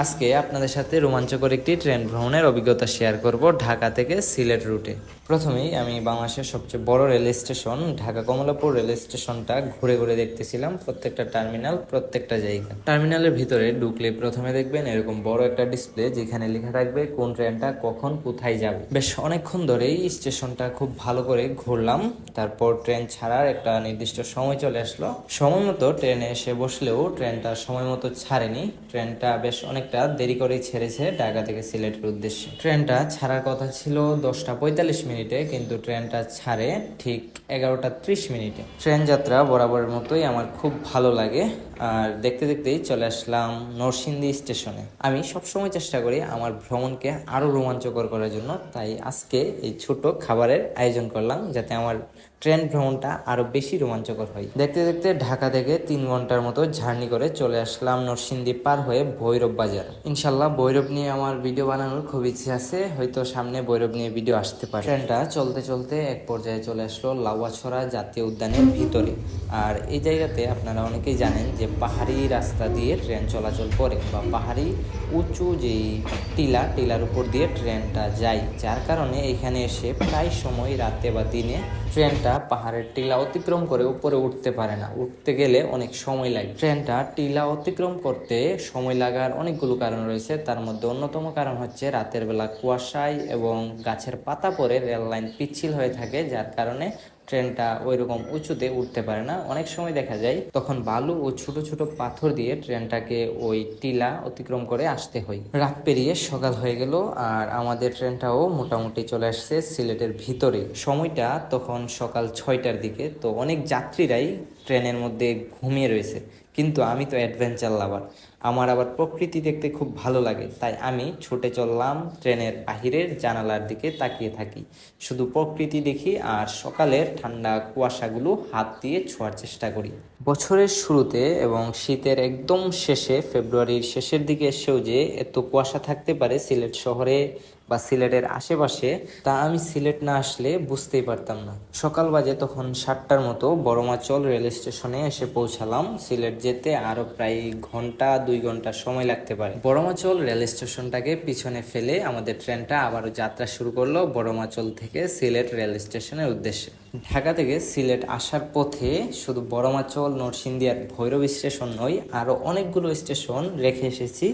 আজকে আপনাদের সাথে রোমাঞ্চকর একটি ট্রেন ভ্রমণের অভিজ্ঞতা শেয়ার করব ঢাকা থেকে সিলেট রুটে। প্রথমেই আমি বাংলাদেশের সবচেয়ে বড় rail station Dhaka Kamalapur rail স্টেশনটা ঘুরে ঘুরে দেখতেছিলাম, প্রত্যেকটা টার্মিনাল, প্রত্যেকটা জায়গা। টার্মিনালের ভিতরে ঢুকলে প্রথমে দেখবেন এরকম বড় একটা ডিসপ্লে, যেখানে লেখা থাকবে কোন ট্রেনটা কখন কোথায় যাবে। বেশ অনেকক্ষণ ধরেই স্টেশনটা খুব ভালো করে ঘুরলাম। তারপর ট্রেন ছাড়ার একটা নির্দিষ্ট সময় চলে আসলো। সময় মতো ট্রেনে এসে বসলেও ট্রেনটা সময় মতো ছাড়েনি। ট্রেনটা বেশ অনেকটা দেরি করেই ছেড়েছে ঢাকা থেকে সিলেটের উদ্দেশ্যে। ট্রেনটা ছাড়ার কথা ছিল 10টা 45 মিনিটে, কিন্তু ট্রেনটা ছাড়ে ঠিক 11টা 30 মিনিটে। ট্রেন যাত্রা বরাবরের মতোই আমার খুব ভালো লাগে। আর দেখতে দেখতেই চলে আসলাম নরসিংদী স্টেশনে। আমি সবসময় চেষ্টা করি আমার ভ্রমণকে আরো রোমাঞ্চকর করার জন্য, তাই আজকে এই ছোট খাবারের আয়োজন করলাম যাতে আমার ট্রেন ভ্রমণটা আরো বেশি রোমাঞ্চকর হয়। দেখতে দেখতে ঢাকা থেকে 3 ঘন্টার মতো জার্নি করে চলে আসলাম নরসিংদী পার হয়ে ভৈরব বাজার। ইনশাল্লাহ ভৈরব নিয়ে আমার ভিডিও বানানোর খুব ইচ্ছে আছে, হয়তো সামনে ভৈরব নিয়ে ভিডিও আসতে পারে। ট্রেনটা চলতে চলতে এক পর্যায়ে চলে আসলো লাউয়াছড়া জাতীয় উদ্যানের ভিতরে। আর এই জায়গাতে আপনারা অনেকেই জানেন যে পাহাড়ি রাস্তা দিয়ে ট্রেন চলাচল করে, বা পাহাড়ি উঁচু যেই টিলার উপর দিয়ে ট্রেনটা যায়, যার কারণে এখানে এসে প্রায় সময় রাতে বা দিনে ট্রেনটা পাহাড়ের টিলা অতিক্রম করে উপরে উঠতে পারে না। উঠতে গেলে অনেক সময় লাগে। ট্রেনটা টিলা অতিক্রম করতে সময় লাগার অনেকগুলো কারণ রয়েছে, তার মধ্যে অন্যতম কারণ হচ্ছে রাতের বেলা কুয়াশায় এবং গাছের পাতা পরে রেল লাইন পিচ্ছিল হয়ে থাকে, যার কারণে ট্রেনটা ওই রকম উঁচুতে উঠতে পারে না। অনেক সময় দেখা যায় তখন বালু ও ছোট ছোট পাথর দিয়ে ট্রেনটাকে ওই টিলা অতিক্রম করে আসতে হয়। রাত পেরিয়ে সকাল হয়ে গেল, আর আমাদের ট্রেনটাও মোটামুটি চলে আসছে সিলেটের ভিতরে। সময়টা তখন সকাল 6টার দিকে। তো অনেক যাত্রীরাই ট্রেনের মধ্যে ঘুমিয়ে রয়েছে, কিন্তু আমি তো অ্যাডভেঞ্চার লাভার, আমার আবার প্রকৃতি দেখতে খুব ভালো লাগে, তাই আমি ছুটে চললাম ট্রেনের বাহিরের জানালার দিকে তাকিয়ে থাকি, শুধু প্রকৃতি দেখি আর সকালের ঠান্ডা কুয়াশাগুলো হাত দিয়ে ছোঁয়ার চেষ্টা করি। বছরের শুরুতে এবং শীতের একদম শেষে, ফেব্রুয়ারির শেষের দিকে এসেও যে এত কুয়াশা থাকতে পারে সিলেট শহরে বা সিলেটের আশেপাশে, তা আমি সিলেট না আসলে বুঝতেই পারতাম না। সকাল বাজে তখন 7টার মতো বড়মাচল রেল স্টেশনে এসে পৌঁছালাম। সিলেট যেতে আরো প্রায় 1-2 ঘন্টা সময় লাগতে পারে। বড়মাচল রেল স্টেশনটাকে পিছনে ফেলে আমাদের ট্রেনটা আবারও যাত্রা শুরু করলো বড়মাচল থেকে সিলেট রেল স্টেশনের উদ্দেশ্যে। ঢাকা থেকে সিলেট আসার পথে শুধু বড়মাচল, নরসিংদী আর ভৈরব স্টেশন নয়, আরো অনেকগুলো স্টেশন রেখে এসেছি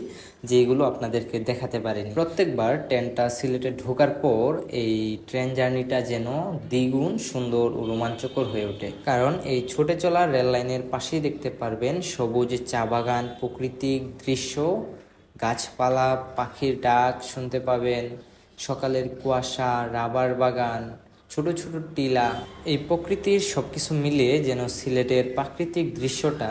যেগুলো আপনাদেরকে দেখাতে পারিনি। প্রত্যেকবার ট্রেনটা সিলেটে ঢোকার পর এই ট্রেন জার্নিটা যেন দ্বিগুণ সুন্দর ও রোমাঞ্চকর হয়ে ওঠে, কারণ এই ছোটে চলা রেল লাইনের পাশেই দেখতে পারবেন সবুজ চা বাগান, প্রাকৃতিক দৃশ্য, গাছপালা, পাখির ডাক শুনতে পাবেন, সকালের কুয়াশা, রাবার বাগান, ছোট ছোট টিলা। এই প্রকৃতির সবকিছু মিলিয়ে যেন সিলেটের প্রাকৃতিক দৃশ্যটা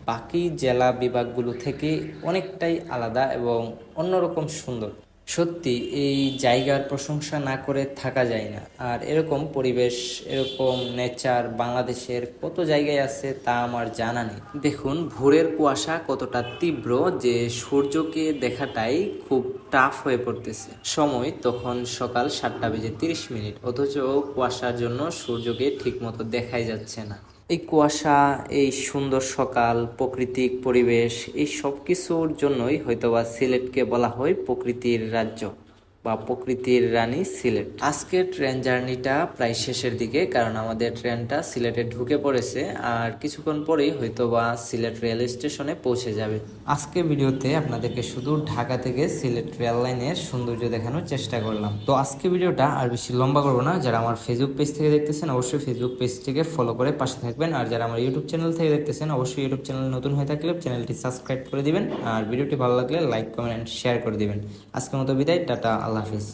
বাকি জেলা বিভাগগুলো থেকে অনেকটাই আলাদা এবং অন্যরকম সুন্দর। সত্যি এই জায়গার প্রশংসা না করে থাকা যায় না। আর এরকম পরিবেশ, এরকম নেচার বাংলাদেশের কত জায়গায় আছে তা আমার জানা নেই। দেখুন ভোরের কুয়াশা কতটা তীব্র যে সূর্যকে দেখাটাই খুব টাফ হয়ে পড়তেছে। সময় তখন সকাল 7টা 30 মিনিট, অথচ কুয়াশার জন্য সূর্যকে ঠিক মতো দেখাই যাচ্ছে না। এই কুয়াশা, এই সুন্দর সকাল, প্রাকৃতিক পরিবেশ, এই সব কিছুর জন্যই হয়তোবা সিলেটকে বলা হয় প্রকৃতির রাজ্য বা প্রকৃতির রানী সিলেট। আজকের ট্রেন জার্নিটা প্রায় শেষের দিকে, কারণ আমাদের ট্রেনটা সিলেটে ঢুকে পড়েছে আর কিছুক্ষণ পরেই হয়তোবা সিলেট রেল স্টেশনে পৌঁছে যাবে। আজকে ভিডিওতে আপনাদেরকে শুধু ঢাকা থেকে সিলেট রেল লাইনের সৌন্দর্য দেখানোর চেষ্টা করলাম। তো আজকে ভিডিওটা আর বেশি লম্বা করবো না। যারা আমার ফেসবুক পেজ থেকে দেখতেছেন অবশ্যই ফেসবুক পেজটিকে ফলো করে পাশে থাকবেন, আর যারা আমার ইউটিউব চ্যানেল থেকে দেখতেছেন অবশ্যই ইউটিউব চ্যানেল নতুন হয়ে থাকলে চ্যানেলটি সাবস্ক্রাইব করে দিবেন, আর ভিডিওটি ভালো লাগলে লাইক, কমেন্ট, শেয়ার করে দিবেন। আজকের মতো বিদায়, টাটা, আল্লাহ হাফিজ।